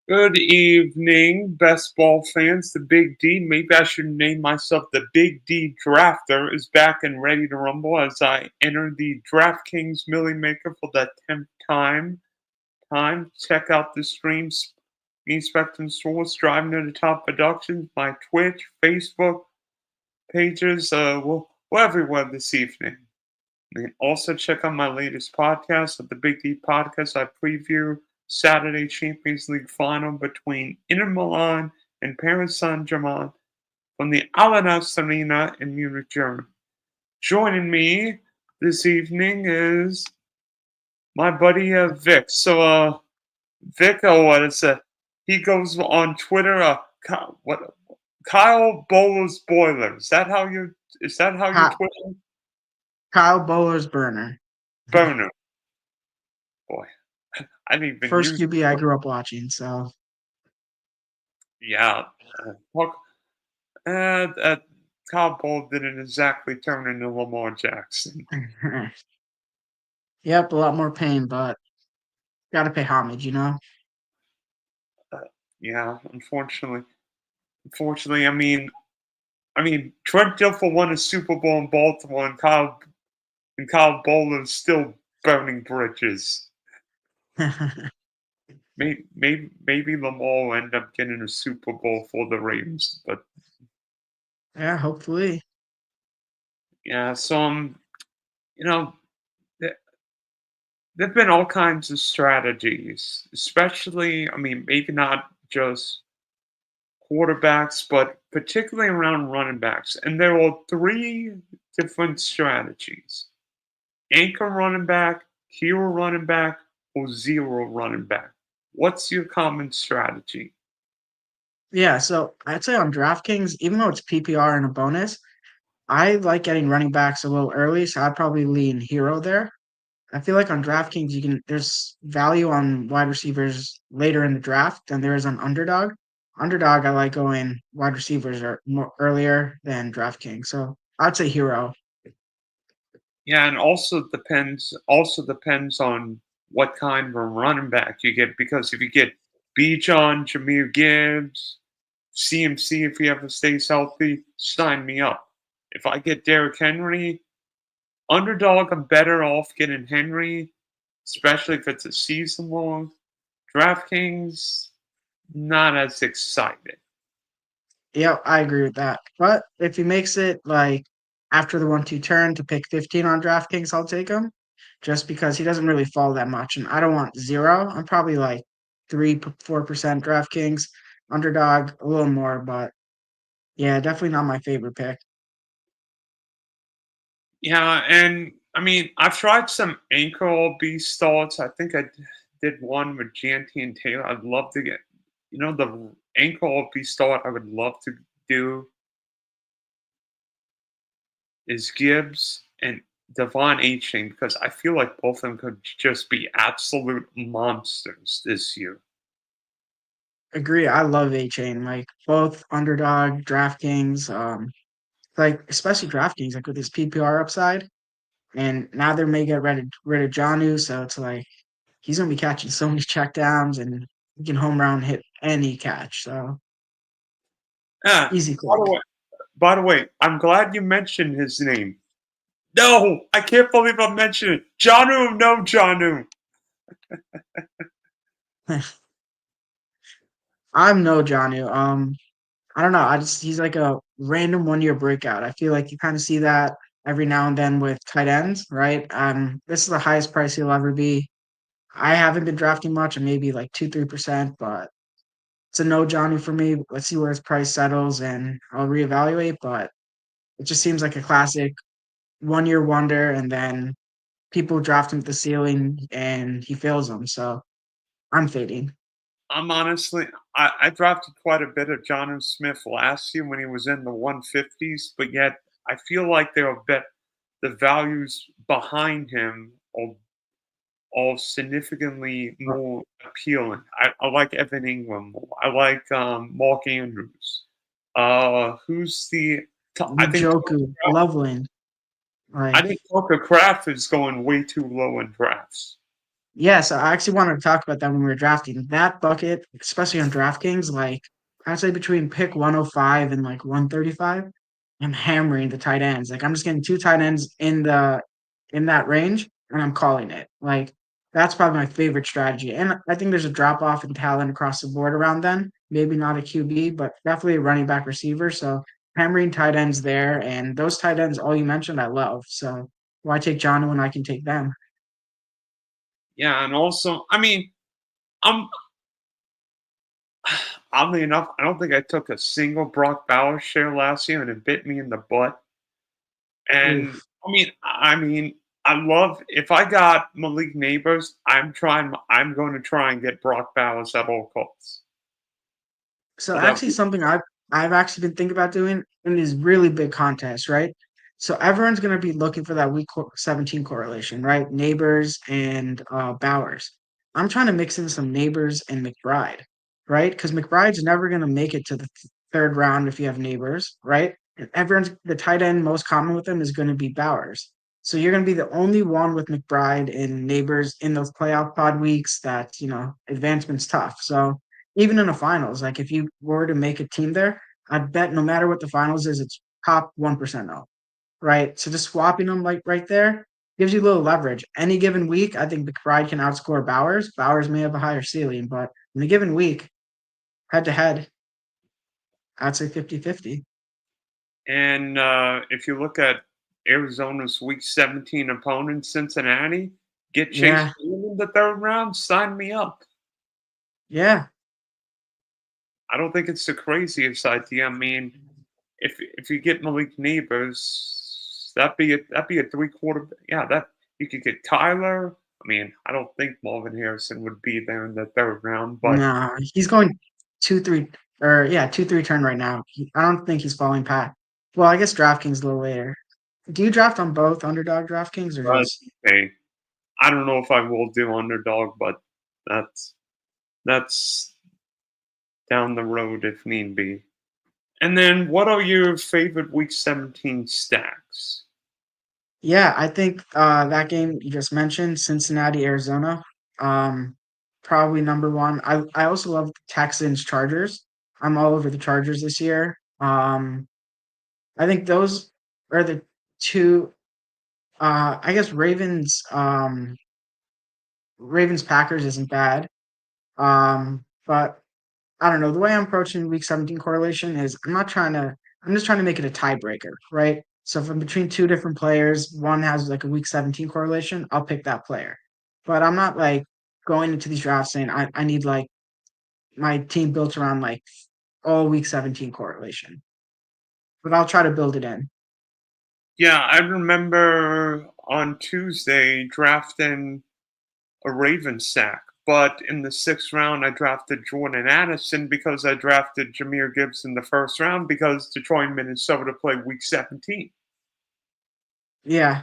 Good evening, best ball fans. The Big D, maybe I should name myself the Big D Drafter, is back and ready to rumble as I enter the DraftKings Millie Maker for the 10th Check out the streams, Spectrum Source, Driving to the Top Productions, my Twitch, Facebook pages. We're everywhere this evening. And also check out my latest podcast at the Big D Podcast. I preview Saturday Champions League final between Inter Milan and Paris Saint-Germain from the Allianz Arena in Munich, Germany. Joining me this evening is my buddy Vic. So, Vic, what is it? He goes on Twitter. Kyle Boller's Boiler. Is that how you? Is that how you Twitter? Kyle Boller's burner. Boner. Boy, I didn't even First use QB I grew up watching, so. Yeah. Kyle Boller didn't exactly turn into Lamar Jackson. Yep, a lot more pain, but gotta pay homage, you know? Yeah, unfortunately. I mean, Trent Dilfer won a Super Bowl in Baltimore, and Kyle Boller is still burning bridges. Maybe Lamar will end up getting a Super Bowl for the Ravens, but yeah, hopefully. Yeah, so you know, there've been all kinds of strategies, especially, maybe not just quarterbacks, but particularly around running backs. And there are three different strategies: anchor running back, hero running back, or zero running back. What's your common strategy? Yeah, so I'd say on DraftKings, even though it's PPR and a bonus, I like getting running backs a little early, so I'd probably lean hero there. I feel like on DraftKings, there's value on wide receivers later in the draft than there is on underdog. Underdog, I like going wide receivers are more earlier than DraftKings, so I'd say hero. Yeah, and also depends on what kind of a running back you get, because if you get Bijan, Jameer Gibbs, CMC, if he ever stays healthy, sign me up. If I get Derrick Henry, underdog, I'm better off getting Henry, especially if it's a season long. DraftKings, not as excited. Yep, I agree with that. But if he makes it like after the 1-2 turn to pick 15 on DraftKings, I'll take him just because he doesn't really fall that much. And I don't want zero. I'm probably like 3-4% DraftKings, underdog a little more, but yeah, definitely not my favorite pick. Yeah, and I've tried some anchor OB starts. I think I did one with Janty and Taylor. I'd love to get, the anchor OB start I would love to do is Gibbs and Devon A-Chain, because I feel like both of them could just be absolute monsters this year. Agree. I love A Chain, like both underdog, DraftKings, like especially DraftKings, like with his PPR upside. And now they may get rid of Janu, so it's like he's gonna be catching so many checkdowns and he can home run hit any catch. So Ah, easy by the click. way, I'm glad you mentioned his name. No, I can't believe I mentioned it. Janu, no Janu. I'm no Janu. I don't know. I just he's like a random 1 year breakout. I feel like you kind of see that every now and then with tight ends, right? This is the highest price he'll ever be. I haven't been drafting much, and maybe like 2-3%, but it's a no Johnny for me. Let's see where his price settles, and I'll reevaluate. But it just seems like a classic 1 year wonder, and then people draft him at the ceiling, and he fails them. So I'm fading. I'm honestly, I drafted quite a bit of John Smith last year when he was in the 150s, but yet I feel like the values behind him are significantly more appealing. I like Evan Ingram more. I like Mark Andrews. Who's the? I think Joku, Loveland, I like think Tucker Craft is going way too low in drafts. Yeah, so I actually wanted to talk about that when we were drafting. That bucket, especially on DraftKings, like I'd say between pick 105 and like 135, I'm hammering the tight ends. Like I'm just getting two tight ends in that range and I'm calling it. Like that's probably my favorite strategy. And I think there's a drop off in talent across the board around then. Maybe not a QB, but definitely a running back receiver. So hammering tight ends there. And those tight ends, all you mentioned, I love. So why take John when I can take them? Yeah, and also, I mean, I'm oddly enough, I don't think I took a single Brock Bowers share last year, and it bit me in the butt. And Oof. I mean, I love if I got Malik Neighbors, I'm going to try and get Brock Bowers at all costs. So Although, actually something I've actually been thinking about doing in these really big contests, right? So everyone's going to be looking for that 17 correlation, right? Neighbors and Bowers. I'm trying to mix in some Neighbors and McBride, right? Because McBride's never going to make it to the third round if you have Neighbors, right? And everyone's the tight end most common with them is going to be Bowers. So you're going to be the only one with McBride and Neighbors in those playoff pod weeks that, advancement's tough. So even in the finals, like if you were to make a team there, I'd bet no matter what the finals is, it's top 1% off, right? So just swapping them like right there gives you a little leverage. Any given week, I think McBride can outscore Bowers. Bowers may have a higher ceiling, but in a given week, head to head, I'd say 50-50. and if you look at Arizona's Week 17 opponent, Cincinnati, get Chase Yeah, Young in the third round, sign me up. yeah. I don't think it's the craziest idea. I mean, if you get Malik Neighbors, that'd be a 3/4. Yeah, that you could get Tyler. I mean, I don't think Marvin Harrison would be there in the third round, but Nah, he's going 2-3 or yeah, 2-3 turn right now. I don't think he's falling past. Well, I guess DraftKings a little later. Do you draft on both underdog DraftKings or but just hey, I don't know if I will do underdog, but that's down the road if need be. And then, what are your favorite Week 17 stacks? Yeah, I think that game you just mentioned, Cincinnati, Arizona, um, probably number one. I also love the Texans, Chargers. I'm all over the Chargers this year. I think those are the two. I guess Ravens Packers isn't bad. But I don't know. The way I'm approaching week 17 correlation is I'm just trying to make it a tiebreaker, right? So if I'm between two different players, one has like a week 17 correlation, I'll pick that player. But I'm not like going into these drafts saying I need like my team built around like all week 17 correlation. But I'll try to build it in. Yeah, I remember on Tuesday drafting a Raven stack, but in the sixth round, I drafted Jordan Addison because I drafted Jameer Gibbs in the first round because Detroit and Minnesota play Week 17. Yeah.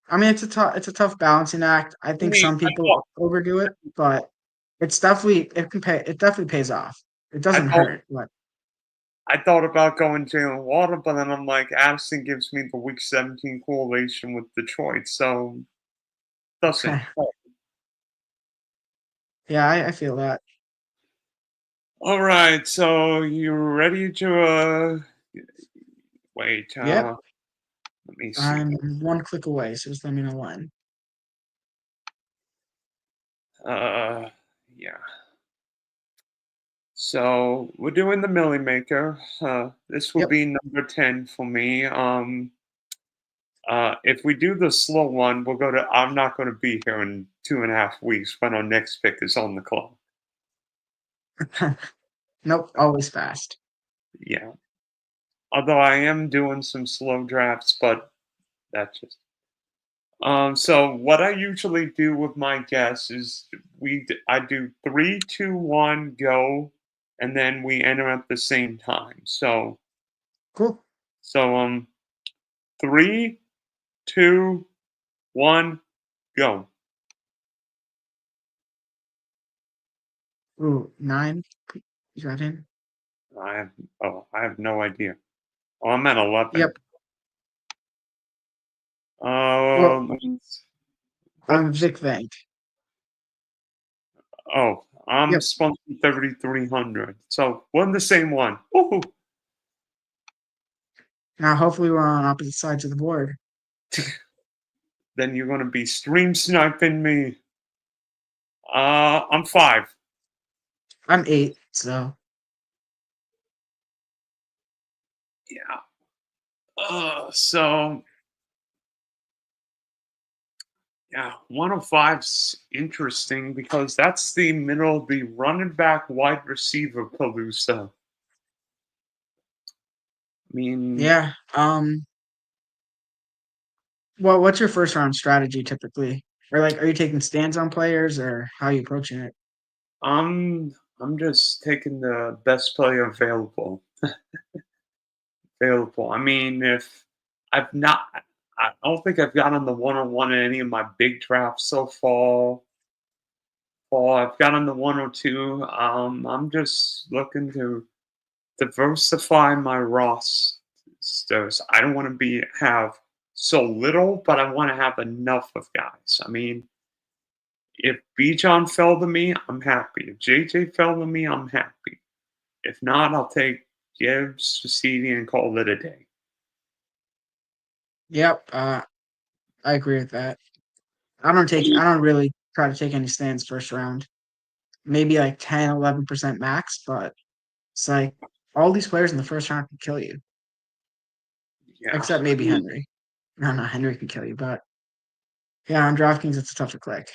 I mean it's a tough balancing act. I I think mean, some people overdo it, but it definitely pays off. It I doesn't thought hurt, but I thought about going Jalen Water, but then I'm like, Addison gives me the Week 17 correlation with Detroit, so doesn't. yeah, I feel that. All right, so you ready to wait? Yep. Let me see. I'm one click away, so just let me know when. Uh, yeah. So we're doing the Millie Maker. This will Yep. be number 10 for me. If we do the slow one, we'll go to. I'm not going to be here in 2.5 weeks when our next pick is on the clock. Nope, always fast. Yeah. Although I am doing some slow drafts, but that's just. So what I usually do with my guests is I do 3, 2, 1, go, and then we enter at the same time. Cool. So 3, 2, 1, go. Ooh, 9. You got in? I have I have no idea. Oh, I'm at 11. Yep. Well, Let's- I'm What's Vic Vank. Oh, I'm Yep. sponsoring 3,300. So we're on the same one. Woohoo! Now, hopefully, we're on opposite sides of the board. Then you're gonna be stream sniping me. I'm 5. I'm 8, so Yeah. So yeah, 105's interesting because that's the middle of the running back wide receiver Palooza. I mean, yeah. Well, what's your first round strategy typically? Or like, are you taking stands on players, or how are you approaching it? I'm just taking the best player available. I mean, if I've not, I don't think I've gotten the one-on-one in any of my big drafts so far. I've gotten the 102. I'm just looking to diversify my rosters. I don't want to have so little, but I want to have enough of guys. I mean, if Bijan fell to me, I'm happy. If JJ fell to me, I'm happy. If not, I'll take Gibbs, Sacidi, and call it a day. Yep. I agree with that. I don't really try to take any stands first round. Maybe like 10, 11% max, but it's like all these players in the first round can kill you, Yeah. except maybe Henry. No, Henry can kill you, but yeah, on DraftKings it's tough to click.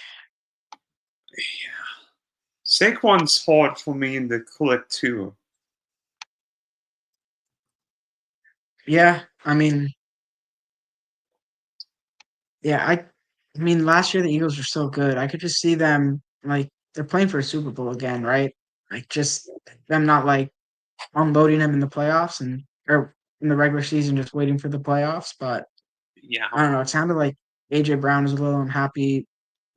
Saquon's hard for me in the click too. Yeah, I mean, yeah, I mean, last year the Eagles were so good. I could just see them like they're playing for a Super Bowl again, right? Like just them not like unloading him in the playoffs and or in the regular season, just waiting for the playoffs. But Yeah. I don't know. It sounded like AJ Brown was a little unhappy.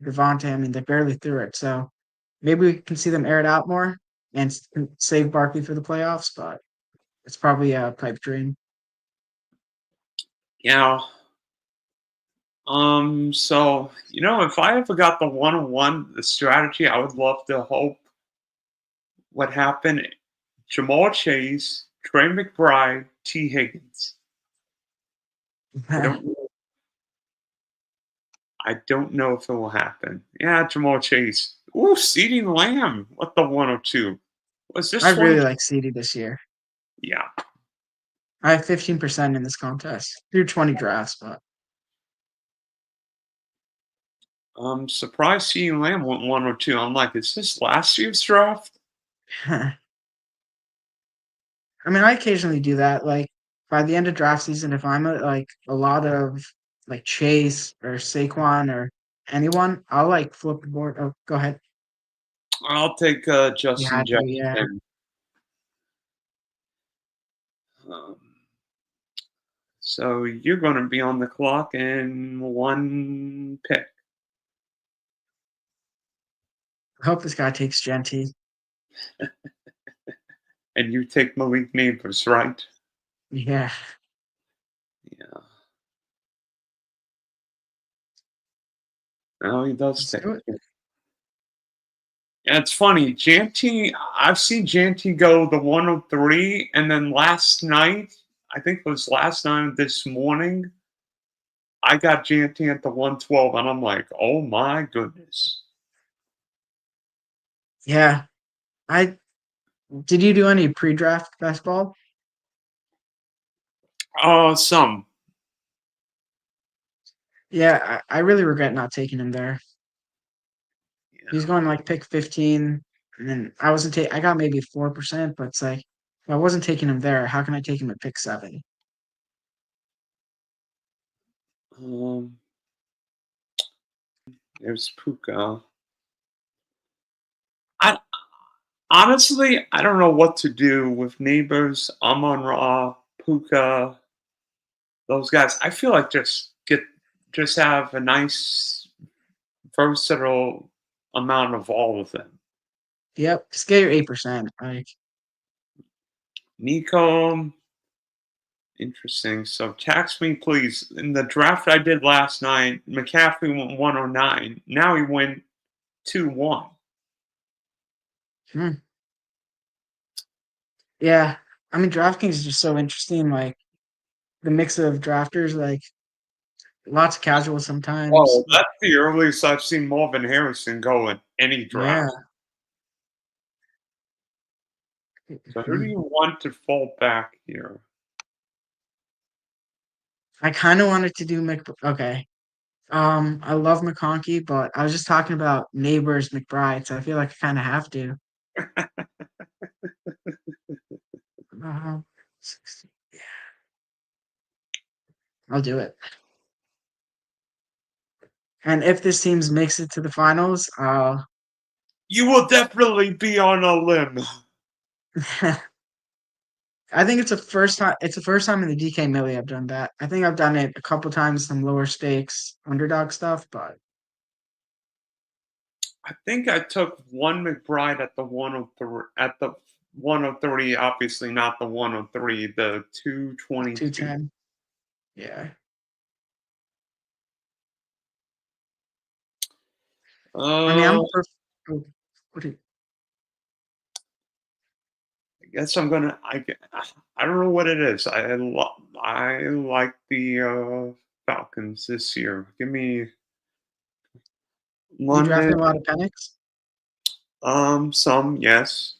Devontae, I mean, they barely threw it, so maybe we can see them air it out more and save Barkley for the playoffs. But it's probably a pipe dream. Yeah. So if I ever got the one-on-one, the strategy, I would love to hope what happened. Jamal Chase, Trey McBride, T. Higgins. I don't I don't know if it will happen. Yeah, Jamal Chase. Ooh, CeeDee Lamb. What the 102? Was I this one? really like CD this year. Yeah. I have 15% in this contest through 20 drafts, but I'm surprised CeeDee Lamb went 102. I'm like, is this last year's draft? I mean, I occasionally do that. Like by the end of draft season, if I'm like a lot of like Chase or Saquon or anyone, I'll like flip the board. Oh, go ahead. I'll take You Justin had to, yeah. Jefferson. Um, so you're going to be on the clock in one pick. I hope this guy takes Genty. And you take Malik Neighbors, right? Yeah, Yeah. No, he does let's take do it. it. Yeah, it's funny. Janty, I've seen Janty go the 103, and then last night, I think it was last night, this morning, I got Janty at the 112, and I'm like, oh my goodness. Yeah, I did. You do any pre-draft basketball? Some. Yeah, I really regret not taking him there. He's Yeah. going like pick 15, and then I wasn't I got maybe 4%, but it's like if I wasn't taking him there, how can I take him at pick 7? Um, there's Puka. I honestly, I don't know what to do with Neighbors, Amon Ra, Puka, those guys. I feel like just have a nice versatile amount of all of them. Yep, just get your 8%. Like, Nico, interesting. So tax me, please. In the draft I did last night, McCaffrey went 109. Now he went 2-1. Hmm. Yeah. I mean, DraftKings is just so interesting. Like the mix of drafters, like lots of casual Oh, sometimes. that's the earliest I've seen Marvin Harrison go in any Yeah. draft. So who do Mhm. you want to fall back here? I kind of wanted to do Mc. Okay. I love McConkey, but I was just talking about neighbors McBride, so I feel like I kind of have to. Uh, 60. I'll do it. And if this team makes it to the finals, You will definitely be on a limb. I think it's the first time. It's the first time in the DK Millie I've done that. I think I've done it a couple times, some lower stakes underdog stuff, but I think I took one McBride at the 103 at the 103, obviously not the 103, the 222. 210. Yeah. I mean, Uh, I'm perfect. What do you, I guess I'm gonna. I don't know what it is. I like the Falcons this year. Give me you drafting London. a lot of Penix? Some yes.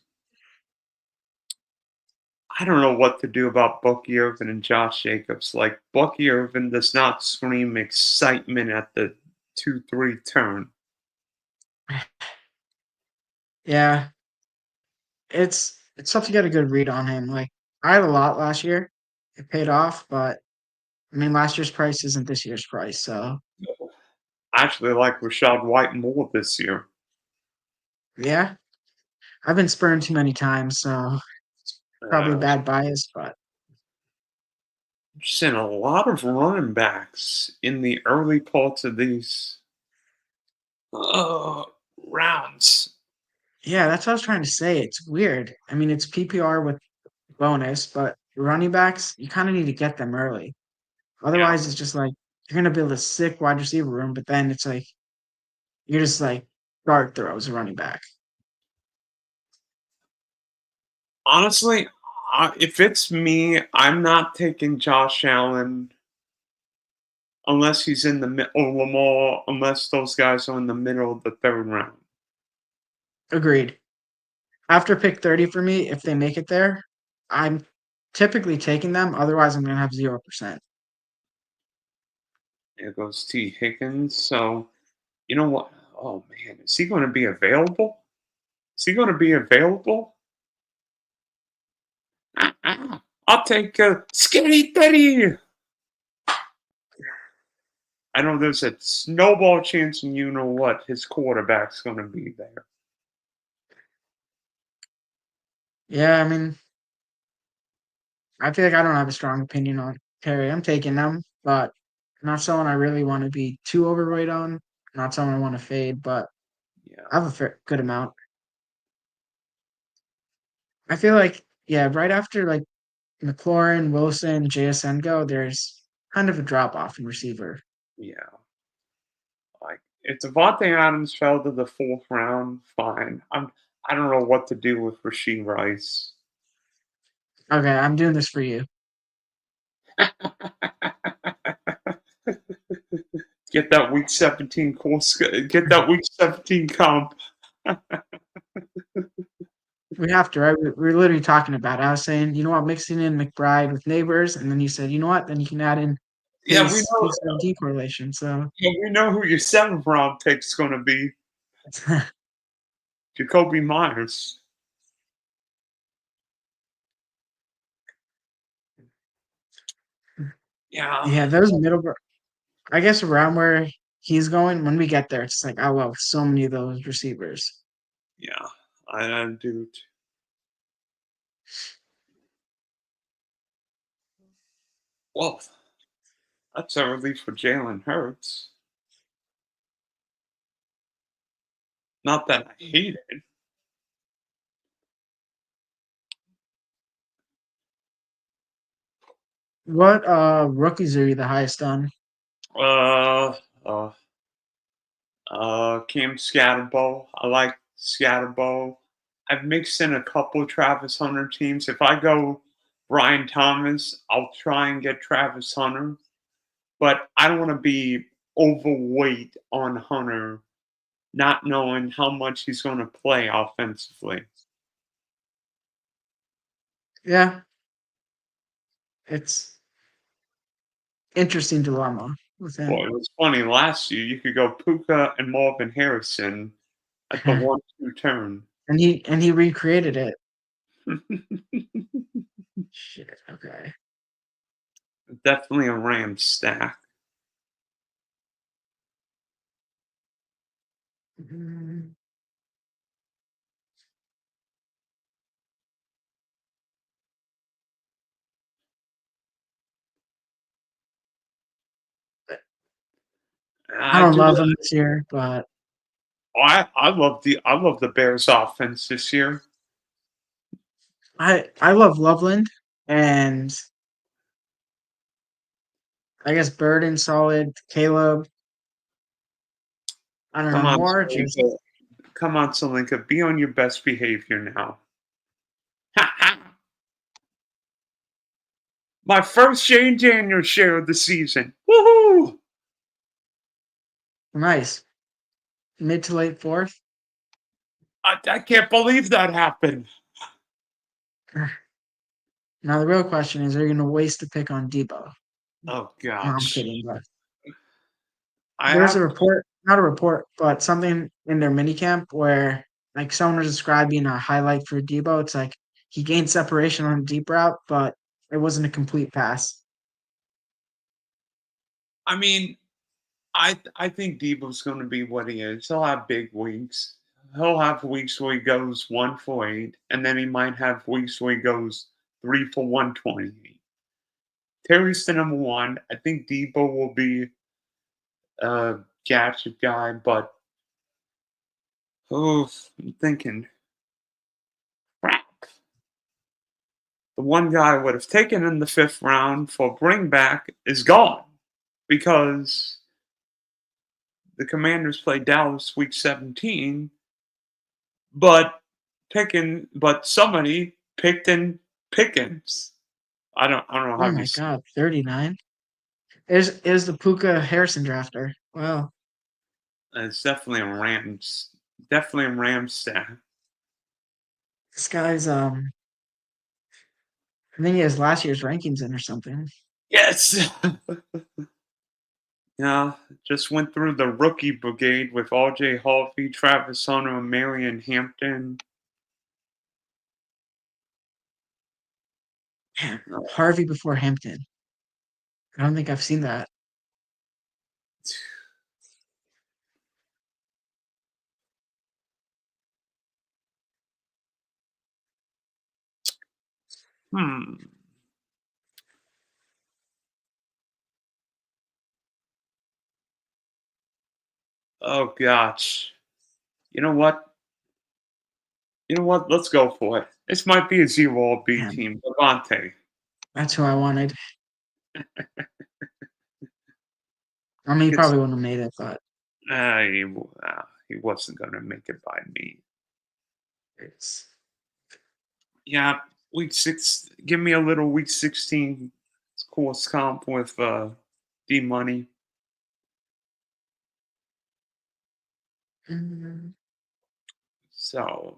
I don't know what to do about Bucky Irvin and Josh Jacobs. Like Bucky Irvin does not scream excitement at the 2-3 turn. Yeah. It's tough to get a good read on him. Like I had a lot last year. It paid off, but I mean, last year's price isn't this year's price. So I actually like Rashad White more this year. yeah, I've been spurned too many times. So probably a Uh, bad bias, but just in a lot of running backs in the early parts of these uh, rounds. yeah, that's what I was trying to say. It's weird. I mean, it's PPR with bonus, but running backs, you kind of need to get them early. Yeah. Otherwise, it's just like you're gonna build a sick wide receiver room, but then it's like you're just like dart throws a running back. Honestly, if it's me, I'm not taking Josh Allen unless he's in the or Lamar, unless those guys are in the middle of the third round. Agreed. After pick 30 for me, if they make it there, I'm typically taking them. Otherwise, I'm gonna have 0%. There goes T. Higgins. So, you know what? Oh, man. Is he going to be available? Is he going to be available? I'll take Skinny Teddy. I know there's a snowball chance, and you know what? His quarterback's going to be there. Yeah, I mean, I feel like I don't have a strong opinion on Terry. I'm taking them, but not someone I really want to be too overweight on. Not someone I want to fade, but Yeah. I have a good amount. I feel like, yeah, right after like McLaurin, Wilson, JSN go, there's kind of a drop off in receiver. Yeah. Like, if Devontae Adams fell to the fourth round, fine. I don't know what to do with Rasheed Rice. Okay, I'm doing this for you. Get that week 17 course. Get that week 17 comp. We have to, right? We're literally talking about it. I was saying, you know what, mixing in McBride with neighbors, and then you said, you know what, then you can add in Yeah, we know. his 17 correlation. So Yeah, we know who your seventh round pick's going to be. Jacoby Myers. Yeah, yeah, those middle, I guess around where he's going, when we get there, it's like I love so many of those receivers. yeah, I do. Well, that's a relief for Jalen Hurts. Not that I hate it. What rookies are you the highest on? Uh, uh, Cam Scatterbo. I like Scatterbo. I've mixed in a couple Travis Hunter teams. If I go Brian Thomas, I'll try and get Travis Hunter, but I don't want to be overweight on Hunter, not knowing how much he's going to play offensively. Yeah, it's interesting dilemma with Well, him. it was funny last year. You could go Puka and Marvin Harrison at the 1-2 turn. And he recreated it. Shit. Okay. Definitely a Rams stack. Mm, I I don't do. love him this year, but I love the Bears offense this year. I love Loveland and I guess Burden solid. Caleb, I don't know, Come on, more just Salinka. Come on, Salinka. Be on your best behavior now. My first Shane Daniels share of the season. Woohoo! nice. Mid to late fourth. I can't believe that happened. Now the real question is, are you going to waste a pick on Debo? Oh No, I'm gosh. kidding. But I there's a have report, not a report, but something in their minicamp where like someone was describing a highlight for Debo. It's like he gained separation on a deep route, but it wasn't a complete pass. I mean, I think Debo's going to be what he is. He'll have big weeks. He'll have weeks where he goes 1 for 8, and then he might have weeks where he goes 3 for 128. Terry's the number one. I think Debo will be a gadget guy, but oh, I'm thinking, crap. The one guy I would have taken in the 5th round for bring back is gone because the Commanders play Dallas week 17, but somebody picked in Pickens. I don't know Oh how you my see God, 39. Is the Puka Harrison drafter? Wow, it. It's definitely a Rams stack. this guy's I think he has last year's rankings in or something. Yes. Yeah, just went through the rookie brigade with R.J. Harvey, Travis Hunter, and Marion Hampton. Man, Uh, Harvey before Hampton. I don't think I've seen that. Hmm. Oh gosh. You know what? You know what? Let's go for it. This might be a zero B Man, team. Levante. that's who I wanted. I mean, he It's, probably wouldn't have made it, but he wasn't going to make it by me. it's Yeah, week 6. Give me a little week 16 course comp with D Money. mm, So,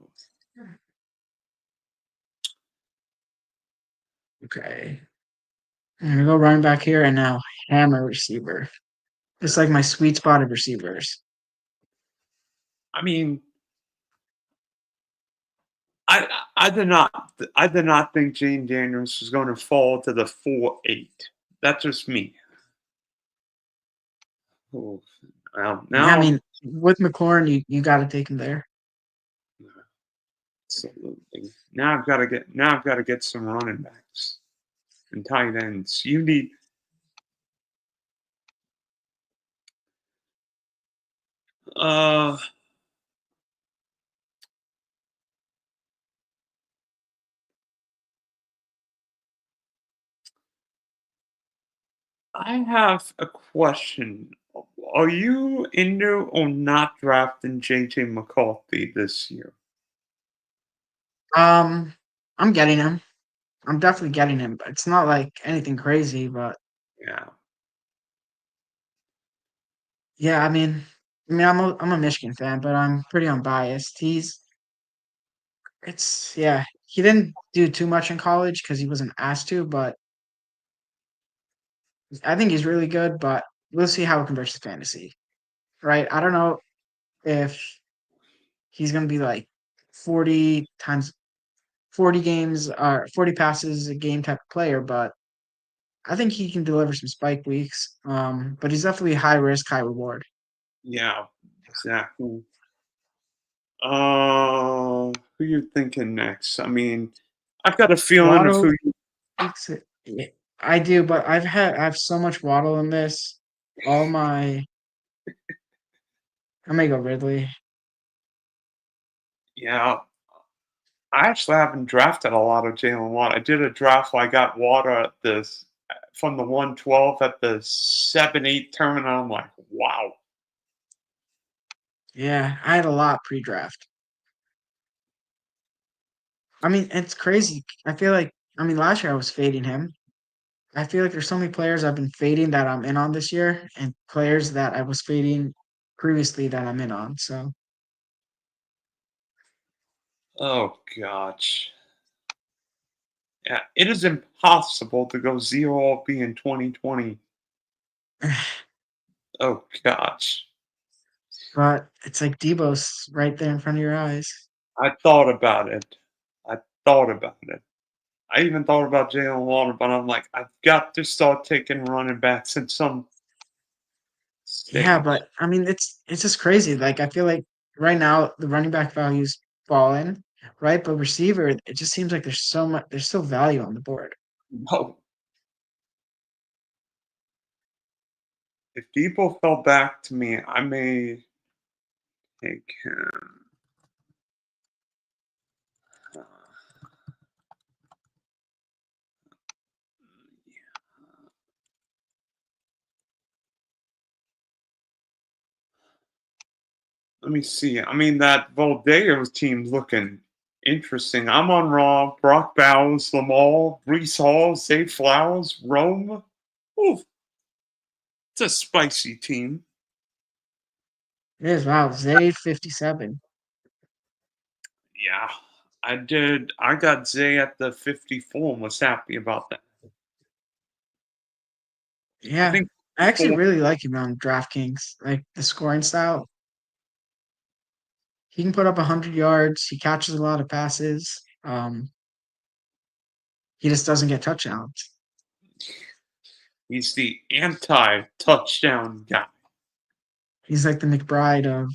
okay. I'm gonna go running back here and now hammer receiver. It's like my sweet spot of receivers. I mean, I did not think Gene Daniels was going to fall to the 4-8. That's just me. Oh, well, Yeah, I now mean, with McLaurin, you got to take him there. absolutely. Now I've got to get some running backs and tight ends. You need. Uh, I have a question. Are you into or not drafting JJ McCarthy this year? Um, I'm getting him. I'm definitely getting him. But it's not like anything crazy, but Yeah. yeah, I'm a Michigan fan, but I'm pretty unbiased. Yeah, he didn't do too much in college because he wasn't asked to, but I think he's really good. But we'll see how it converts to fantasy, right? I don't know if he's gonna be like 40 times 40 games or 40 passes a game type of player, but I think he can deliver some spike weeks. But he's definitely high risk, high reward. Yeah. Exactly. Who you thinking next? I mean, I've got a feeling of Waddle who you. takes it. Yeah, I do, but I have so much Waddle in this. All my I may go Ridley. Yeah. I actually haven't drafted a lot of Jalen Watt. I did a draft where I got Water at this from the 112 at the 7-8 tournament. I'm like, wow. Yeah, I had a lot pre-draft. It's crazy. Last year I was fading him. I feel like there's so many players I've been fading that I'm in on this year, and players that I was fading previously that I'm in on. So Oh gosh. Yeah, it is impossible to go 0 B in 2020. Oh gosh. but it's like Debo's right there in front of your eyes. I thought about it. I thought about it. I even thought about Jalen Water, but I'm like, I've got to start taking running backs at some Yeah, stage. but it's just crazy. Like I feel like right now the running back value's fallen, right? But receiver, it just seems like there's still value on the board. No, if people fell back to me, I may take him. Uh, Let me see. I mean, that Valdeo team's looking interesting. I'm on Raw. Brock Bowers, Lamal, Brees Hall, Zay Flowers, Rome. Ooh, it's a spicy team. It is wow, Zay 57. Yeah, I did. I got Zay at the 54 and was happy about that. I Yeah. think I actually people. really like him on DraftKings. Like the scoring style. He can put up 100 yards. He catches a lot of passes. He just doesn't get touchdowns. He's the anti-touchdown guy. He's like the McBride of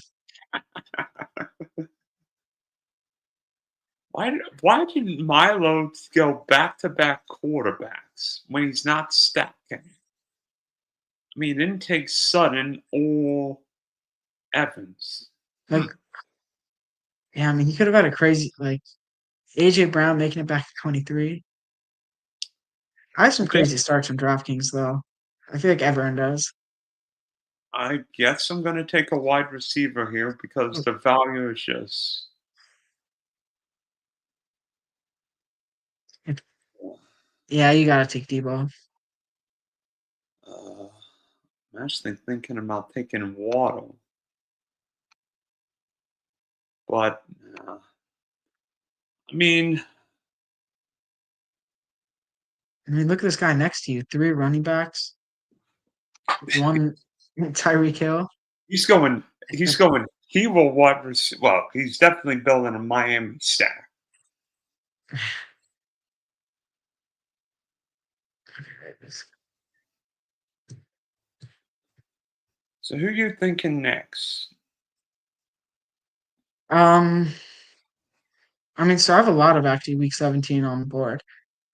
Why did Milo go back-to-back quarterbacks when he's not stacking? I mean, he didn't take Sutton or Evans. like yeah, he could have had a crazy like AJ Brown making it back to 23. I have I some guess crazy starts on DraftKings though. I feel like everyone does. I guess I'm gonna take a wide receiver here because the value is just. Yeah, you gotta take Debo. Uh, I'm actually thinking about taking Waddle, but I mean, Look at this guy next to you. Three running backs, one Tyreek Hill. he's going. He's going. He will Well, he's definitely building a Miami stack. So who you thinking next? Um, so I have a lot of actually week 17 on the board.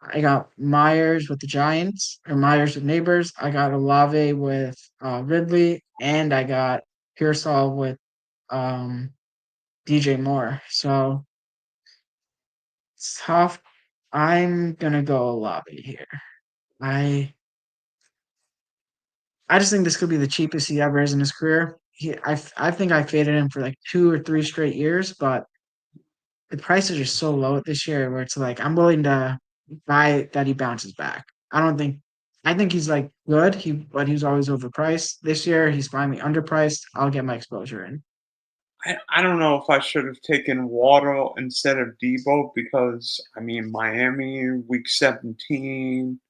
I got Myers with the Giants, or Myers with Neighbors. I got Olave with Ridley, and I got Pearsall with um, DJ Moore. So it's tough. I'm gonna go Olave here. I I just think this could be the cheapest he ever is in his career. I think I faded him for like 2 or 3 straight years, but the prices are so low this year where it's like I'm willing to buy that he bounces back. I don't think I think he's like good, but he's always overpriced. This year he's finally underpriced. I'll get my exposure in. I don't know if I should have taken Waddle instead of Debo because I mean Miami week 17,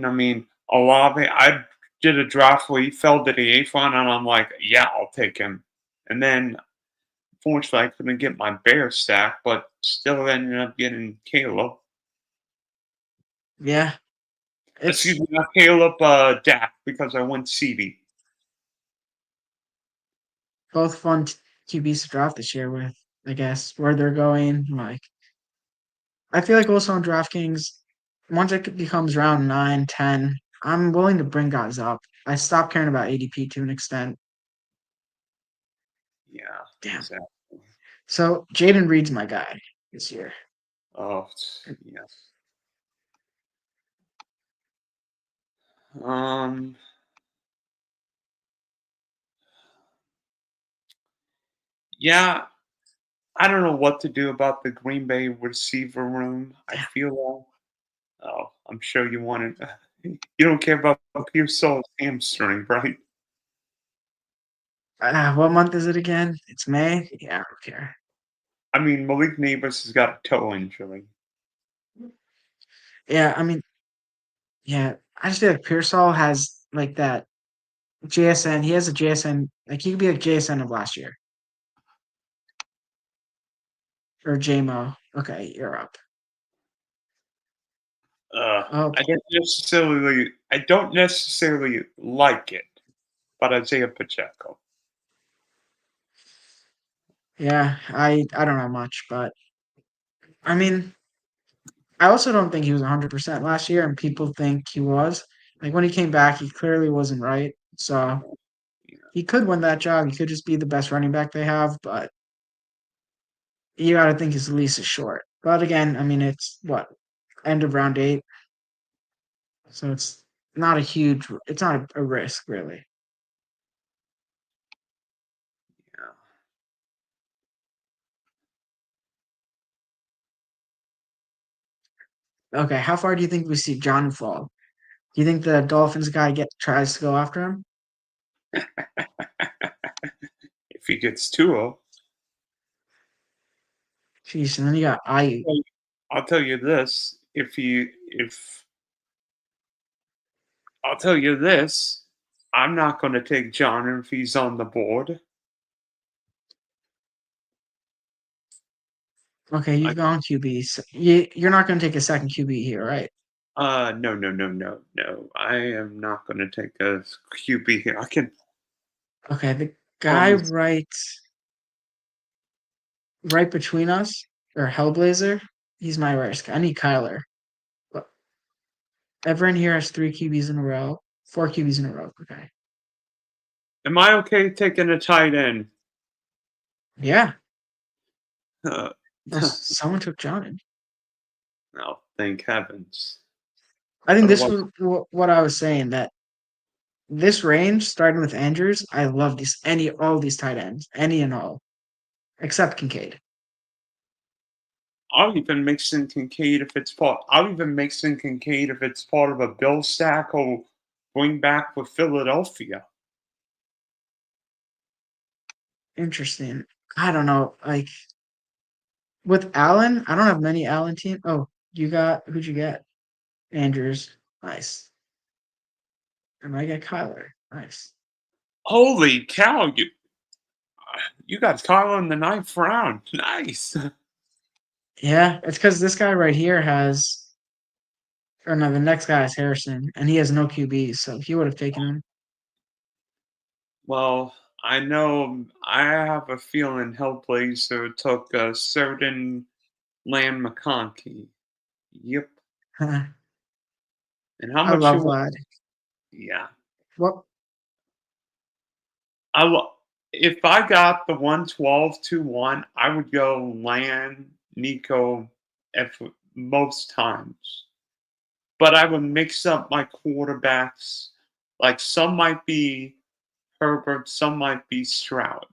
I mean Olave. I did a draft where he fell to the eighth round, and I'm like, yeah, I'll take him. And then fortunately I couldn't get my bear stack, but still ended up getting Caleb. Yeah, Excuse it's me, not Caleb, Dak because I went CD. both fun QBs to draft this year with, I guess, where they're going. Like I feel like also on DraftKings, once it becomes round 9, 10, I'm willing to bring guys up. I stopped caring about ADP to an extent. Yeah, Damn. exactly. So Jaden Reed's my guy this year. Oh, yes. Um, yeah, I don't know what to do about the Green Bay receiver room. I Damn. feel oh, I'm sure you want it. You don't care about Pearsall's hamstring, right? What month is it again? It's May. Yeah, I don't care. I mean, Malik Neighbors has got a toe injury. Yeah, I mean, yeah, I just feel like Pearsall has like that JSN. He has a JSN. Like he could be like JSN of last year or JMO. Okay, you're up. Uh, Oh, I don't necessarily like it, but Isaiah Pacheco. yeah. I don't know much, but I mean, I also don't think he was 100% last year, and people think he was. Like when he came back, he clearly wasn't right. So he could win that job. He could just be the best running back they have, but you got to think his lease is short. But again, I mean, it's what end of round 8, so it's not a huge. It's not a risk really. Yeah. Okay, how far do you think we see John fall? Do you think the Dolphins guy get tries to go after him? If he gets Tua, Jeez, and then you got I. well, I'll tell you this: if I'll tell you this, I'm not going to take John if he's on the board. Okay, I, you've gone QBs. You're not going to take a second QB here, right? no, no, no, no, no. I am not going to take a QB here. I can Okay, the guy promise. right between us, or Hellblazer, he's my risk. I need Kyler. But everyone here has 3 QBs in a row, 4 QBs in a row. Okay. Am I okay taking a tight end? Yeah. Uh, Well, someone took John. no, thank heavens. I think this Otherwise, was what I was saying, that this range, starting with Andrews, I love these all these tight ends, any and all, except Kincaid. I'll even mix in Kincaid if it's part. I'll even mix in Kincaid if it's part of a bill stack or bring back for Philadelphia. Interesting. I don't know. Like with Allen, I don't have many Allen team. Oh, who'd you get? Andrews. Nice. And I get Kyler. Nice. Holy cow! You got Kyle in the ninth round. Nice. Yeah, it's because this guy right here has, or no, the next guy is Harrison, and he has no QB, so he would have taken him. Well, I know. I have a feeling Hellblazer took a certain Land McConkey. Yep. I And how much you love want? Vlad. Yeah. What? I lo- if I got the 112-1, I would go Land Nico if most times. But I would mix up my quarterbacks. Like some might be Herbert, some might be Stroud.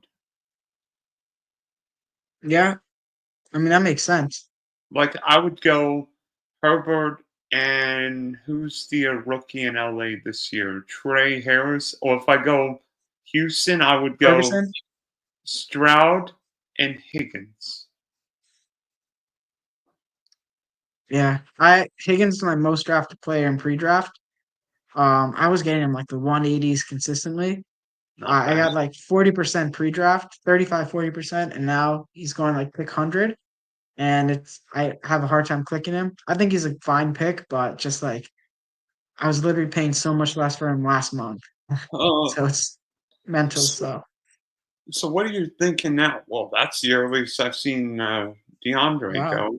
Yeah, I mean that makes sense. Like I would go Herbert and who's the rookie in LA this year? Trey Harris. Or if I go Houston, I would go Ferguson. Stroud and Higgins. Yeah, I Higgins is my most drafted player in pre-draft. I was getting him like the 180s consistently. Not I bad. got like 40% pre-draft, 35, 40%, and now he's going like pick 100. And I have a hard time clicking him. I think he's a fine pick, but just like I was literally paying so much less for him last month. Uh, So it's mental so, stuff. so what are you thinking now? Well, that's the earliest I've seen DeAndre Wow. go.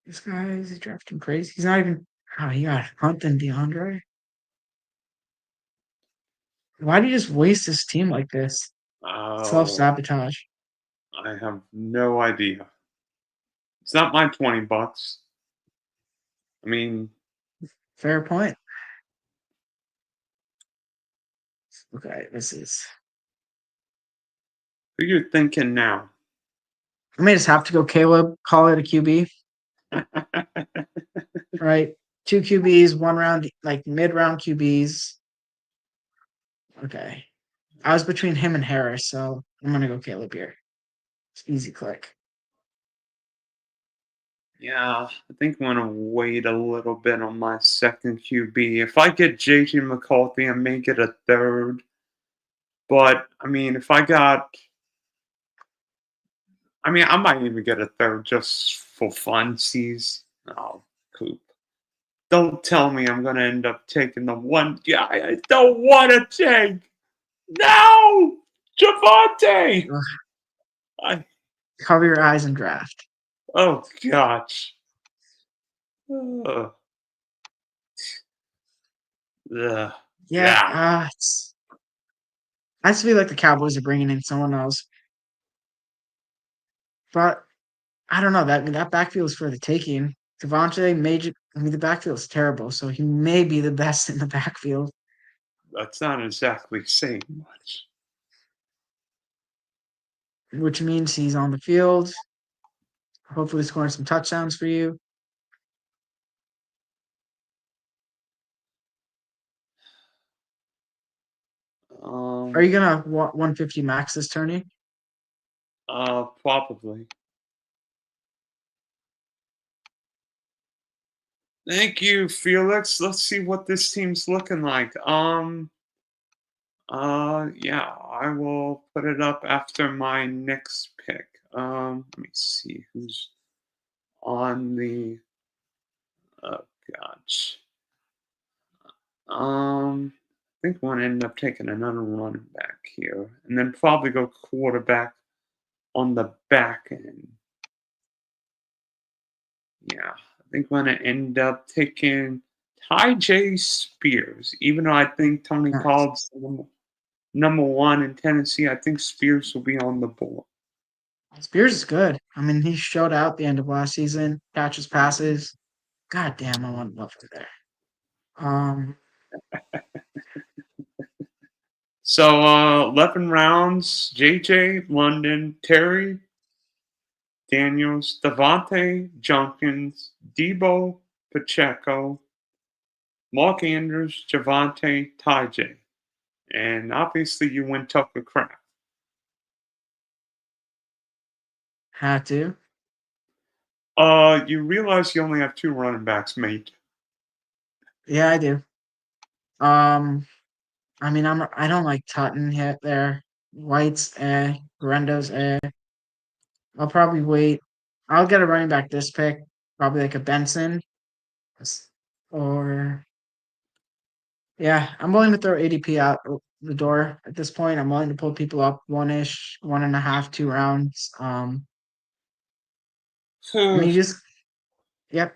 This guy is drafting crazy. He's not even oh, he got Hunt and DeAndre. Why do you just waste this team like this? Oh, Self-sabotage. I have no idea. It's not my $20. I mean, Fair point. Okay, this is who you thinking now? I may just have to go Caleb, call it a QB, right? Two QBs, one round, like mid-round QBs. Okay. I was between him and Harris, so I'm gonna go Caleb here. It's easy click. Yeah, I think I'm gonna wait a little bit on my second QB. If I get JJ McCarthy, I may get a third. But I mean, if I got, I mean, I might even get a third just for funsies. Oh, poop! Don't tell me I'm gonna end up taking the one guy I don't want to take. No, Javante. Ugh, I, cover your eyes and draft. oh gosh. Ugh, ugh, Yeah, yeah. I just feel like the Cowboys are bringing in someone else, but I don't know that backfield is for the taking. Devontae Major. I mean, the backfield is terrible, so he may be the best in the backfield, That's not exactly saying much. which means he's on the field. Hopefully, scoring some touchdowns for you. Are Um, you gonna 150 max this tourney? probably. Thank you, Felix. Let's see what this team's looking like. Yeah, I will put it up after my next pick. Let me see who's on the. Oh gosh. I think we'll end up taking another running back here, and then probably go quarterback on the back end. Yeah, I think I'm gonna end up taking Ty J. Spears, even though I think Tony Nice. Pollard's number one in Tennessee. I think Spears will be on the board. Spears is good. I mean, he showed out the end of last season, catches passes. God damn, I want Butler there. Um, So 11 rounds: JJ, London, Terry, Daniels, Devontae, Junkins, Debo, Pacheco, Mark Andrews, Javante, Ty J. And obviously you went Tucker Craft. had to. You realize you only have two running backs, mate. Yeah, I do. Um, I mean, I don't like Tutton hit there. White's Garendo's I'll probably wait. I'll get a running back this pick, probably like a Benson, or yeah, I'm willing to throw ADP out the door at this point. I'm willing to pull people up one ish, 1.5, 2 rounds. I I mean, you just yep.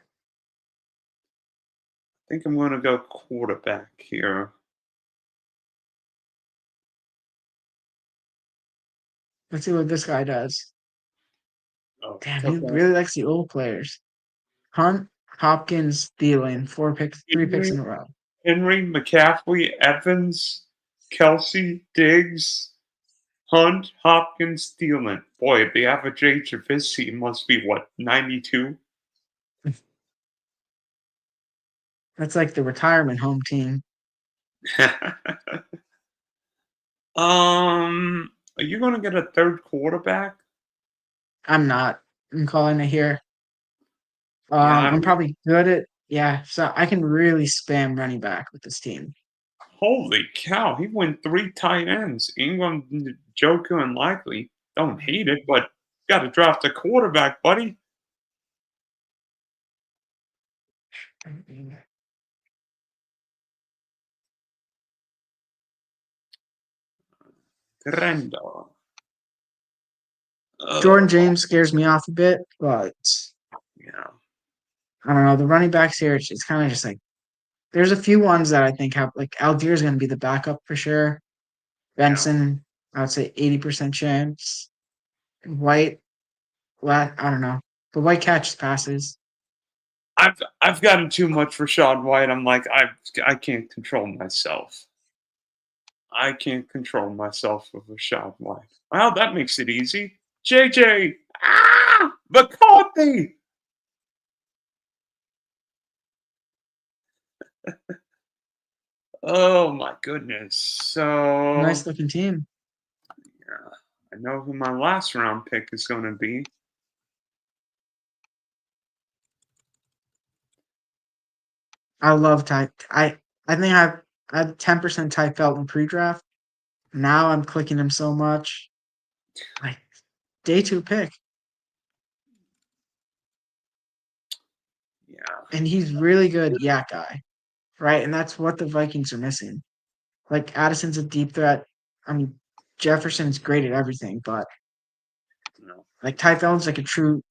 think I'm going to go quarterback here. Let's see what this guy does. Oh, Damn, he took really likes the old players. Hunt, Hopkins, Thielen, 4 picks, 3 picks Henry, in a row. Henry, McCaffrey, Evans, Kelsey, Diggs. Hunt, Hopkins, Thielen. Boy, the average age of his team must be what, 92? That's like the retirement home team. Are you gonna get a third quarterback? I'm not. I'm calling it here. Yeah, I I'm mean, probably good at yeah, so I can really spam running back with this team. holy cow, he went 3 tight ends. Ingram, Joku, and Likely. Don't hate it, but gotta draft a quarterback, buddy. Trendo. Jordan Oh, James scares me off a bit, but yeah, I don't know. The running backs here, it's kind of just like there's a few ones that I think have like Algier's going to be the backup for sure. yeah. Benson, I would say 80% chance. White, I don't know. But White catches passes. I've gotten too much for Rashad White. I'm like, I can't control myself. I can't control myself with Rashad White. Well, that makes it easy. JJ, McCarthy. Oh my goodness. Nice So looking team. yeah, I know who my last round pick is going to be. I love Ty. I think I had 10% Ty Felton pre-draft. Now I'm clicking him so much. Like day two pick. Yeah, And he's really good yak guy. Right? And that's what the Vikings are missing. Like Addison's a deep threat. I mean, Jefferson's great at everything, but no. like Ty Felton's like a true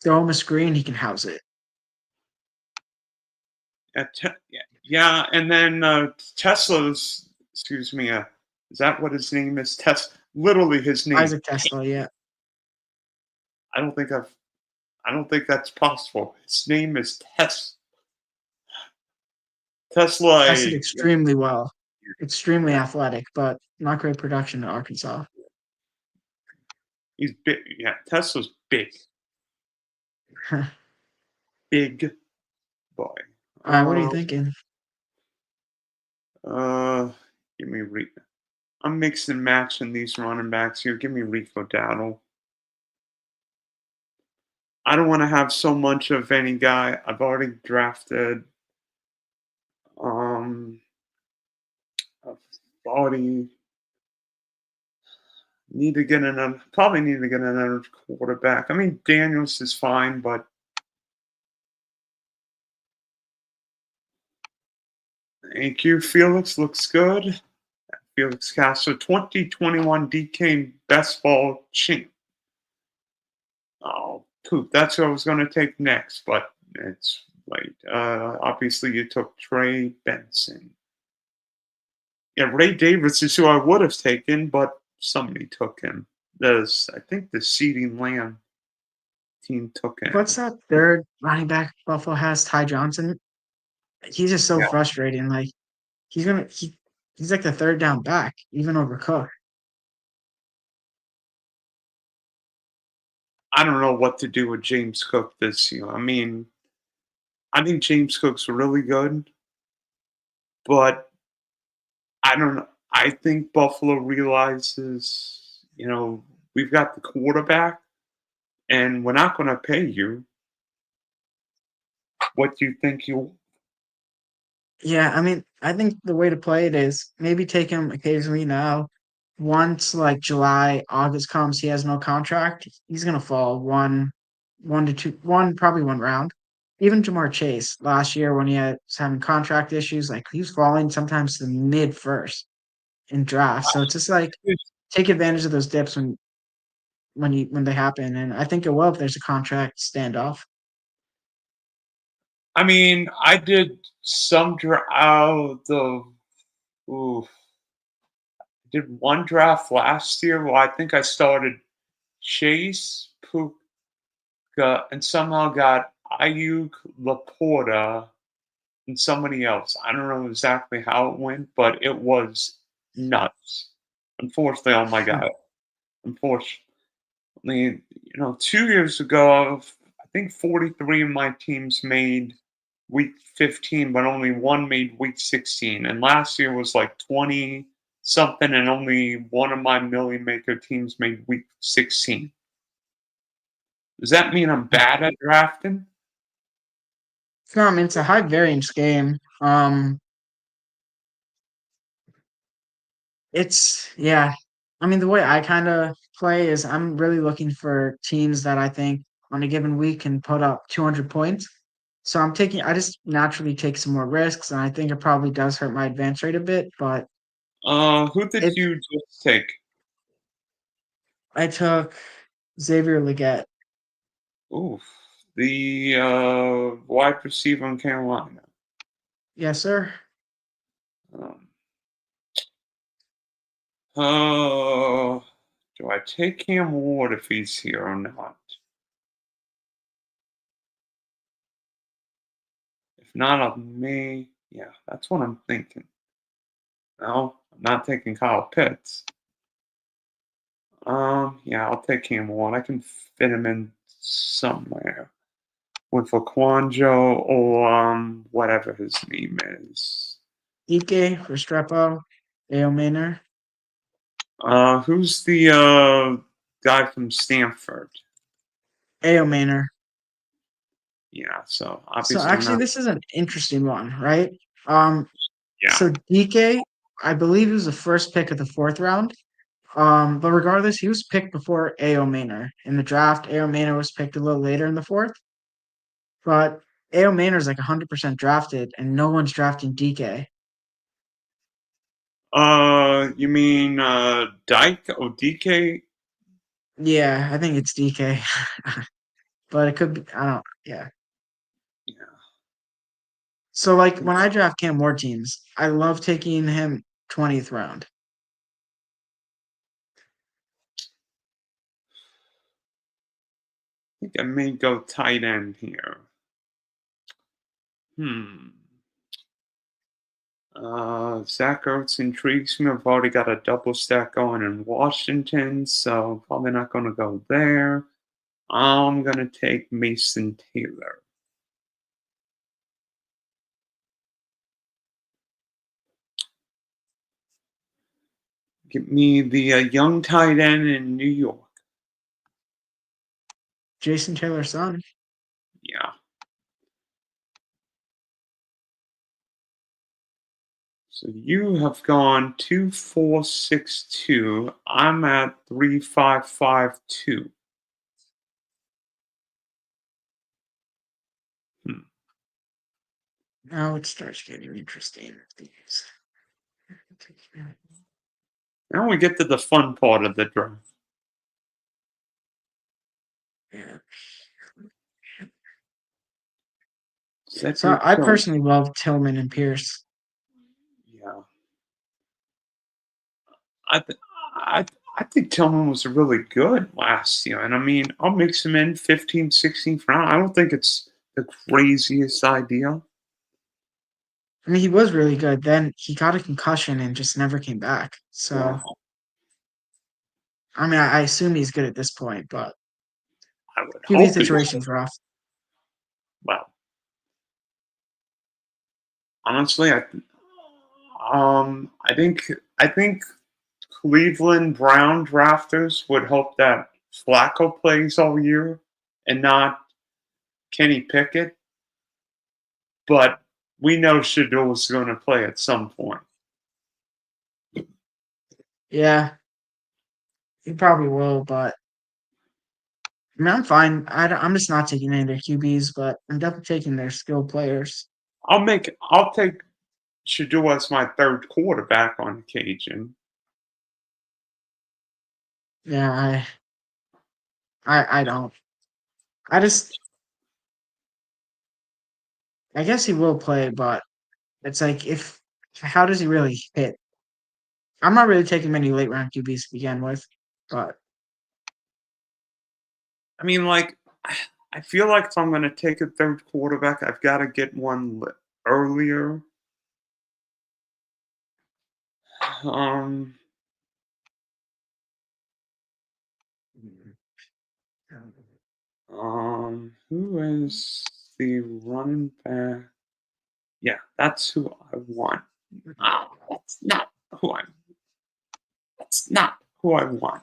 throw him a screen, he can house it. Yeah, and then Tesla's. Excuse me. Is that what his name is? Literally his name. Isaac Tesla, yeah. I don't think I've. I don't think that's possible. His name is Tesla. Tested Yeah, extremely well. Extremely athletic, but not great production in Arkansas. he's big. Yeah, Tesla's big, big boy. What are you Um, thinking? uh, give me I'm mixing and matching these running backs here. Give me Rico Dowdle. I don't want to have so much of any guy. I've already drafted. Um, I've already need to get another. Probably need to get another quarterback. I mean, Daniels is fine, but thank you. Felix looks good. Felix Castro, 2021 DK Best Ball Champ. Oh, poop. That's what I was going to take next, but it's late. Obviously, you took Trey Benson. Yeah, Ray Davis is who I would have taken, but somebody took him. I think the Seeding Lamb team took him. What's that third running back Buffalo has? Ty Johnson. He's just so Yeah, frustrating. Like he's like the third down back, even over Cook. I don't know what to do with James Cook this year. I mean, I think James Cook's really good, but I don't know. I think Buffalo realizes, we've got the quarterback and we're not going to pay you what you think you. Yeah, I mean, I think the way to play it is maybe take him occasionally now. Once like July, August comes, he has no contract. He's gonna fall one to two, probably one round. Even Jamar Chase last year when was having contract issues, like he was falling sometimes to the mid first in drafts. So it's just like take advantage of those dips when they happen. And I think it will if there's a contract standoff. I mean, I did some the. Ooh, did one draft last year. Well, I think I started Chase, Puka, and somehow got Ayuk, Laporta, and somebody else. I don't know exactly how it went, but it was nuts. Unfortunately, oh my god. unfortunately. 2 years ago, I think 43 of my teams made week 15, but only one made week 16. And last year was like 20 something, and only one of my million maker teams made week 16. Does that mean I'm bad at drafting? No, I mean, it's a high variance game. It's yeah. I mean, the way I kind of play is I'm really looking for teams that I think on a given week can put up 200 points. So I just naturally take some more risks, and I think it probably does hurt my advance rate a bit. But Who did it, you just take? I took Xavier Leggett. Ooh, the wide receiver in Carolina. Yes, sir. Um, uh, do I take Cam Ward if he's here or not? If not, I may. Yeah, that's what I'm thinking. No, I'm not taking Kyle Pitts. Yeah, I'll take Cam Ward. I can fit him in somewhere with Laquanjo or whatever his name is. DK Restrepo, Dale Maynard. Who's the guy from Stanford? Ao Maynard. Yeah, so So obviously I'm actually, not. this is an interesting one, right? Um, Yeah. so DK, I believe he was the first pick of the fourth round. But regardless, he was picked before Ao Maynard in the draft. Ao Maynard was picked a little later in the fourth, but Ao Maynard is like 100% drafted, and no one's drafting DK. You mean Dyke or DK? Yeah, I think it's DK, but it could be. I don't. Yeah. Yeah. So like when I draft Cam Ward teams, I love taking him 20th round. I think I may go tight end here. Hmm. Zach Ertz intrigues me. I've already got a double stack going in Washington, so probably not going to go there. I'm going to take Mason Taylor. Give me the young tight end in New York. Jason Taylor's son. Yeah. So you have gone 2-4-6-2. I'm at 3-5-5-2. Hmm. Now it starts getting interesting. These. Now we get to the fun part of the draft. Yeah. So Cedric I Hill. personally love Tillman and Pierce. Yeah. I, th- I, I think Tillman was really good last year. And I mean, I'll mix him in 15th, 16th round. I don't think it's the craziest idea. I mean, he was really good. Then he got a concussion and just never came back. So Well, I mean, I assume he's good at this point, but I would QB hope he was. situation's rough. Well, honestly, I think Cleveland Brown drafters would hope that Flacco plays all year and not Kenny Pickett, but we know Shador is going to play at some point. Yeah, he probably will, but I mean, I'm fine. I'm just not taking any of their QBs, but I'm definitely taking their skilled players. I'll take Shador as my third quarterback on occasion. Yeah, I don't. I just, I guess he will play, but it's like if how does he really hit? I'm not really taking many late round QBs to begin with, but I mean, like, I feel like if I'm going to take a third quarterback, I've got to get one earlier. Um, Who is the running back? Yeah, that's who I want. Ah, that's not who I want.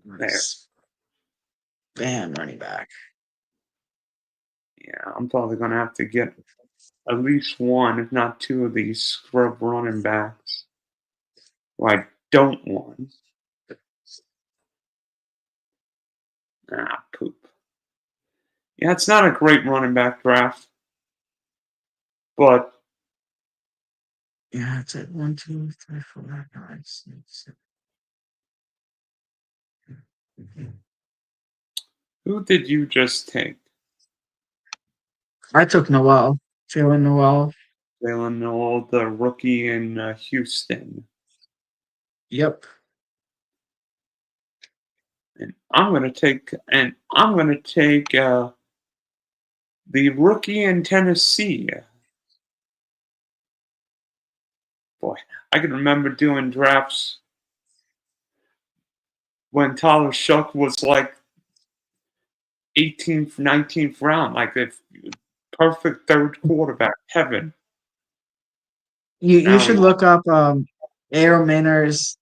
There. Nice. Bam, running back. Yeah, I'm probably gonna have to get at least one, if not two, of these scrub running backs who I don't want. Ah, poop. Yeah, it's not a great running back draft, but Yeah, it's at 1, 2, 3, 4, 5, 6, 7. who did you just take? I took Noel. Jalen Noel. Jalen Noel, the rookie in Houston. Yep. And I'm gonna take the rookie in Tennessee. Boy, I can remember doing drafts when Tyler Shuck was like 18th, 19th round, like the perfect third quarterback. Heaven. You Now, should look up Aaron Maynard's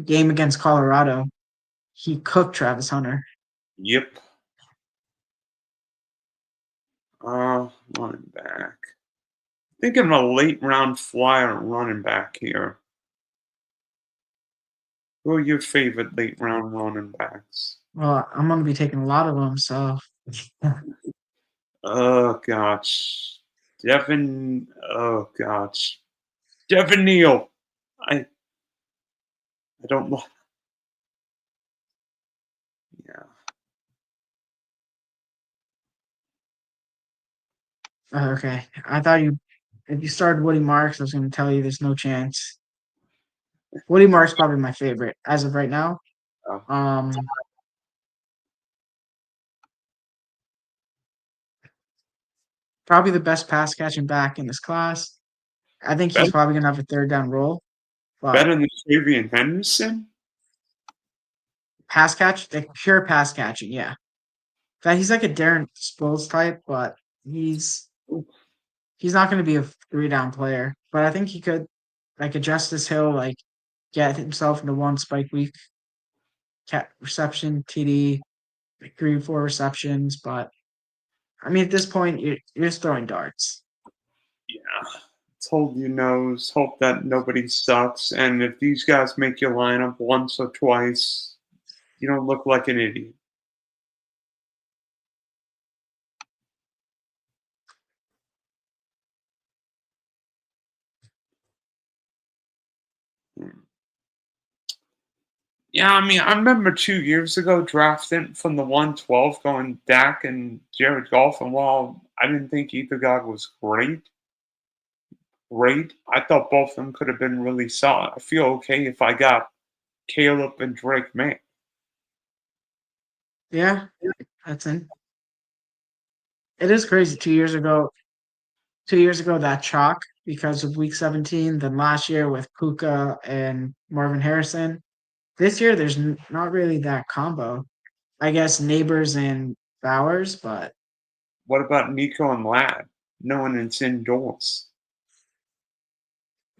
game against Colorado. He cooked Travis Hunter. yep. Running back. Thinking of a late round flyer running back here. Who are your favorite late round running backs? Well, I'm gonna be taking a lot of them, so Oh gosh. Devin oh gosh. Devin Neal. I don't know. Yeah. okay. I thought you if you started Woody Marks, I was gonna tell you there's no chance. Woody Marks probably my favorite as of right now. Uh, Um, Probably the best pass catching back in this class. I think he's better, probably gonna have a third down role, but better than Travian Henderson? pass catch, like pure pass catching, yeah. That he's like a Darren Sproles type, but he's not going to be a three down player. But I think he could like adjust his hill, like get himself into one spike week, reception, TD, like 3 or 4 receptions. But I mean, at this point, you're just throwing darts. Yeah. Let's hold your nose, hope that nobody sucks, and if these guys make your lineup once or twice, you don't look like an idiot. Hmm. Yeah, I mean, I remember 2 years ago drafting from the 112 going Dak and Jared Goff, and while I didn't think either guy was great, I thought both of them could have been really solid. I feel okay if I got Caleb and Drake May. Yeah, that's it. It is crazy. 2 years ago that chalk because of week 17. Then last year with Puka and Marvin Harrison. This year there's not really that combo. I guess Neighbors and Bowers, but What about Nico and Lad? Knowing it's indoors.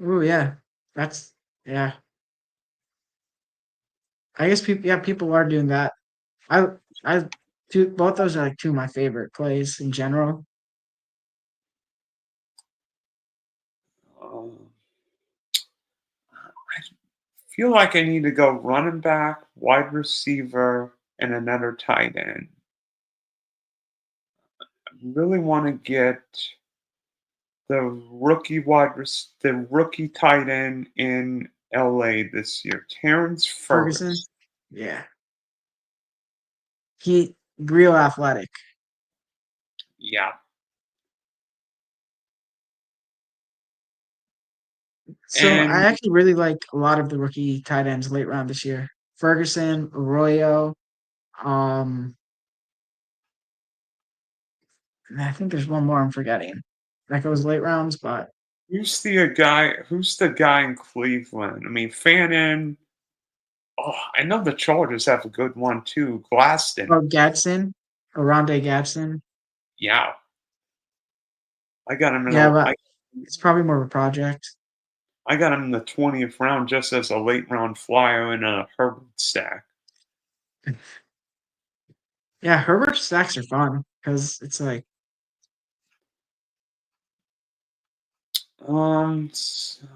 oh yeah, that's yeah. I guess people are doing that. I I both those are like two of my favorite plays in general. Um, I feel like I need to go running back, wide receiver, and another tight end. I really want to get the rookie tight end in LA this year, Terrence Ferguson, Ferguson. yeah, he real athletic. Yeah, So I and actually really like a lot of the rookie tight ends late round this year. Ferguson, Arroyo, um, and I think there's one more I'm forgetting. That goes late rounds, but who's the guy? Who's the guy in Cleveland? I mean, Fannin. Oh, I know the Chargers have a good one too. Glaston. Oh, Gadsden, Oronde Gadsden. Yeah, I got him in Yeah, a. but it's probably more of a project. I got him in the 20th round just as a late round flyer in a Herbert stack. Yeah, Herbert stacks are fun because it's like, So,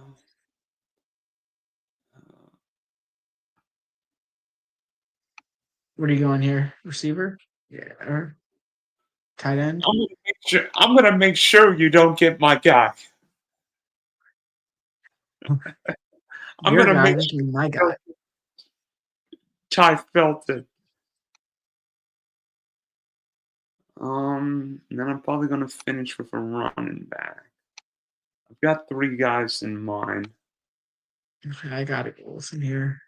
what are you going here? Receiver? Yeah, or tight end? I'm gonna make sure you don't get my guy. I'm Your gonna guy, make you sure can be my you guy. don't get Ty Felton. And then I'm probably gonna finish with a running back. I've got three guys in mind. Okay, I got it. Wilson here.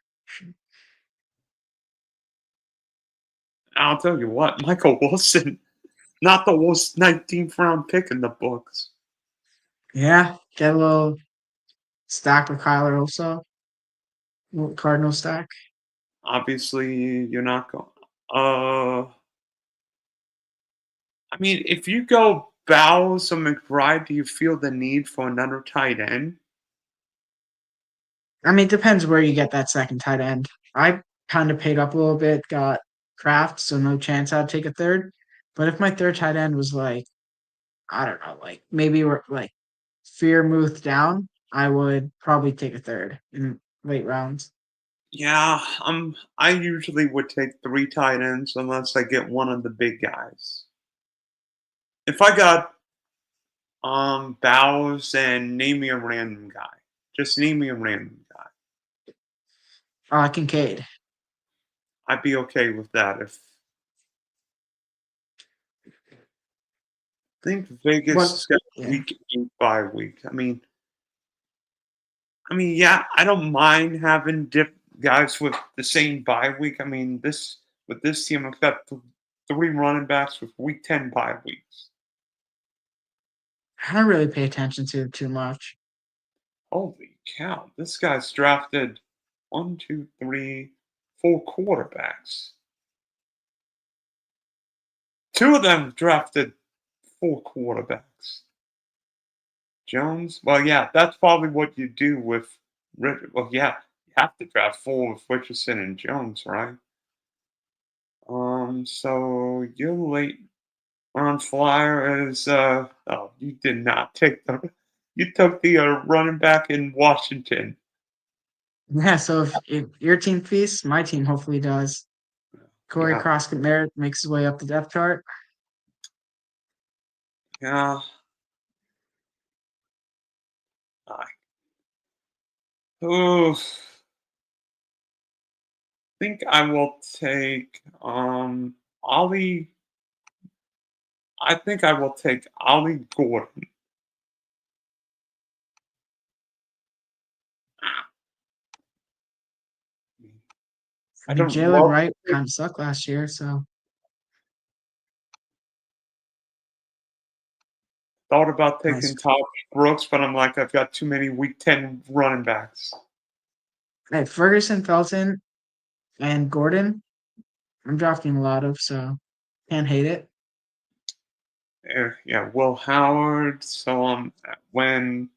I'll tell you what, Michael Wilson, not the worst 19th round pick in the books. Yeah, get a little stack with Kyler also. Little Cardinal stack. Obviously, you're not going. I mean, if you go Bowles or McBride, do you feel the need for another tight end? I mean, it depends where you get that second tight end. I kind of paid up a little bit, got Kraft, so no chance I'd take a third. But if my third tight end was like, I don't know, like maybe we're like Fearmouth down, I would probably take a third in late rounds. Yeah, I usually would take three tight ends unless I get one of the big guys. If I got Bowles and name me a random guy. Just name me a random guy. Kincaid. I'd be okay with that. If I think Vegas What? has got Yeah. week 8 bye week. Yeah, I don't mind having guys with the same bye week. I mean, this with this team, I've got three running backs with week 10 bye weeks. I don't really pay attention to it too much. Holy cow! This guy's drafted one, two, three, four quarterbacks. Two of them drafted four quarterbacks. Jones. Well, yeah, that's probably what you do with. Well, yeah, you have to draft four with Richardson and Jones, right? So your late round flyer is oh, you did not take the you took the running back in Washington. Yeah, so if your team feasts, my team hopefully does. Corey Yeah, Croskett Merritt makes his way up the depth chart. yeah. I oh, think I will take Ollie. I think I will take Ollie Gordon. I I mean, don't Jalen love Wright it. kind of sucked last year, so Thought about nice. taking Todd Brooks, but I'm like, I've got too many week 10 running backs. Hey, Ferguson, Felton, and Gordon, I'm drafting a lot of, so can't hate it. Yeah, Will Howard. So when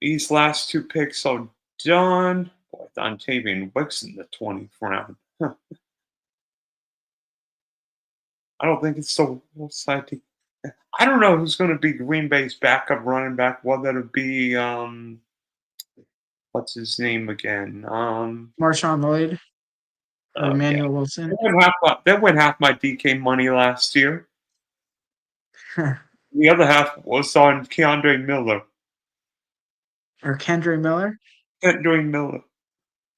these last two picks are done, boy, Dontavian Wicks in the 20th round. Huh. I don't think it's so exciting. I don't know who's going to be Green Bay's backup running back. Whether it'll be what's his name again? Marshawn Lloyd or Yeah, Emmanuel Wilson they went half my DK money last year. or The other half was on Keandre Miller. Kendra Miller. Keandre Miller.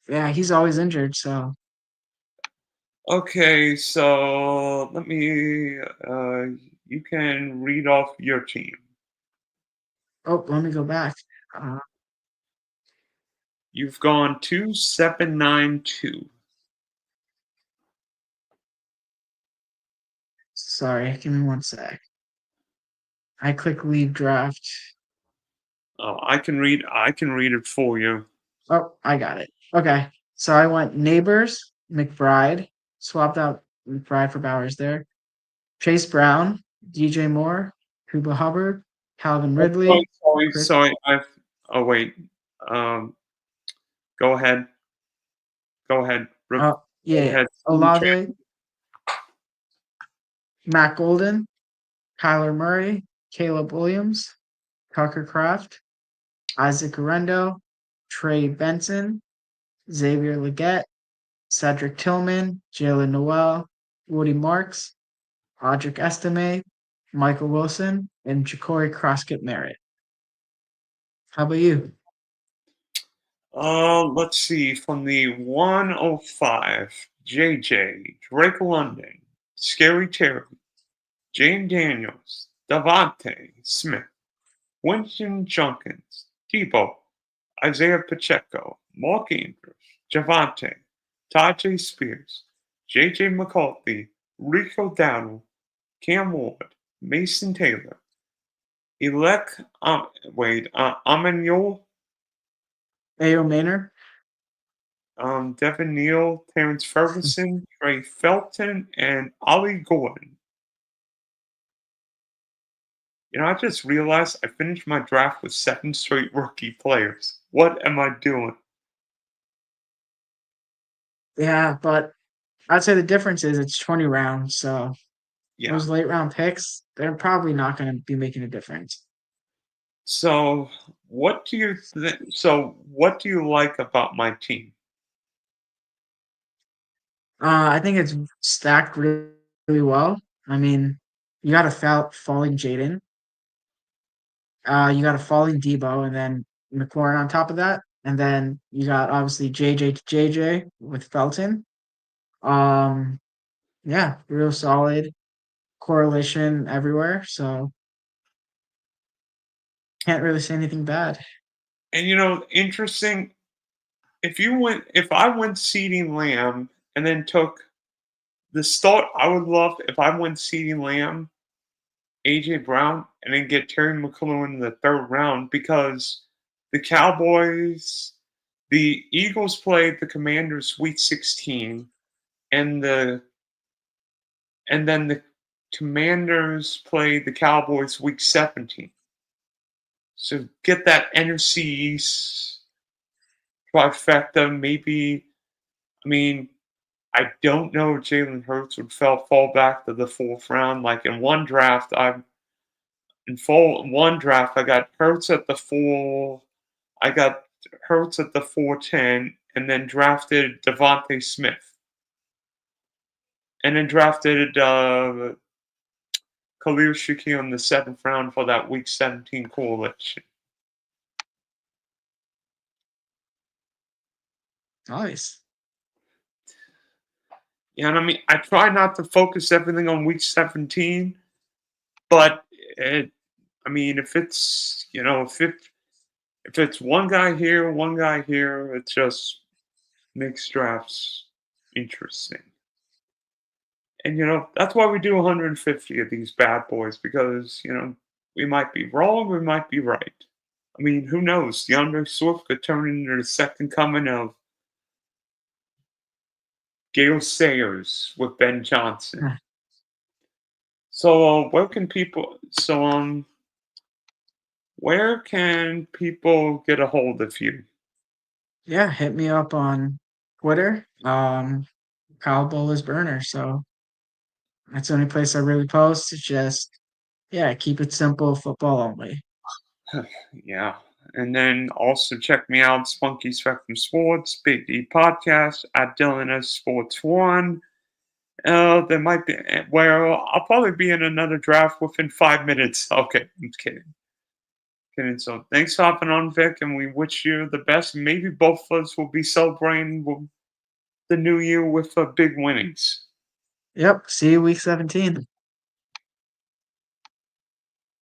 Yeah, he's always injured, so Okay, so let me. You can read off your team. oh, let me go back. Uh, You've gone 2-7-9-2. sorry, give me one sec. I click leave draft. Oh, I can read. I can read it for you. Oh, I got it. Okay. So I went Neighbors, McBride, swapped out McBride for Bowers there. Chase Brown, DJ Moore, Cuba Hubbard, Calvin Oh, sorry, Ridley, sorry, Chris, sorry. Oh wait. Um, go ahead. Go ahead. Go yeah, ahead. Olave, Matt Golden, Kyler Murray, Caleb Williams, Tucker Kraft, Isaac Arendo, Trey Benson, Xavier Leggett, Cedric Tillman, Jalen Noel, Woody Marks, Audric Estime, Michael Wilson, and Ja'Cory Croskett Merritt. How about you? Let's see. From the 105, JJ, Drake London, Scary Terry, Jane Daniels, Davante Smith, Winston Junkins, Debo, Isaiah Pacheco, Mark Andrews, Javante, Tajay Spears, JJ McCarthy, Rico Dowdle, Cam Ward, Mason Taylor, Elec, Amenyol, Ayo Maynard? Devin Neal, Terrence Ferguson, Trey Felton, and Ollie Gordon. I just realized I finished my draft with 7 straight rookie players. What am I doing? Yeah, but I'd say the difference is it's 20 rounds, so Yeah. those late round picks, they're probably not going to be making a difference. So, what do you think? So, what do you like about my team? I think it's stacked really, really well. I mean, you got a falling Jaden, you got a falling Debo, and then McLaurin on top of that, and then you got obviously JJ to JJ with Felton. Um, yeah, real solid correlation everywhere. So can't really say anything bad. And interesting. If I went seeding Lamb and then took the start, I would love if I went seeding Lamb, AJ Brown, and then get Terry McLaurin in the third round because the Cowboys, the Eagles played the Commanders Week 16, and then the Commanders played the Cowboys Week 17. So get that NFC East trifecta. Maybe, I mean, I don't know if Jalen Hurts would fall back to the fourth round. Like in one draft, I got Hurts at the four. I got Hurts at the 410, and then drafted Devontae Smith, and then drafted Khalil Shakir in the seventh round for that Week 17 coalition. Nice. And I mean, I try not to focus everything on Week 17, but I mean, if it's if it's one guy here, one guy here, it just makes drafts interesting. And that's why we do 150 of these bad boys because we might be wrong, we might be right. I mean, who knows? DeAndre Swift could turn into the second coming of Gale Sayers with Ben Johnson. So where can people? So where can people get a hold of you? Yeah, hit me up on Twitter. Kyle Boller's burner. So that's the only place I really post. It's just yeah, keep it simple, football only. Yeah. And then also check me out, Spunky Spectrum Sports, Big E Podcast, at Dylan S Sports One. There might be where I'll probably be in another draft within 5 minutes. Okay, I'm kidding. Kidding. So thanks for hopping on, Vic, and we wish you the best. Maybe both of us will be celebrating the new year with big winnings. Yep. See you week 17.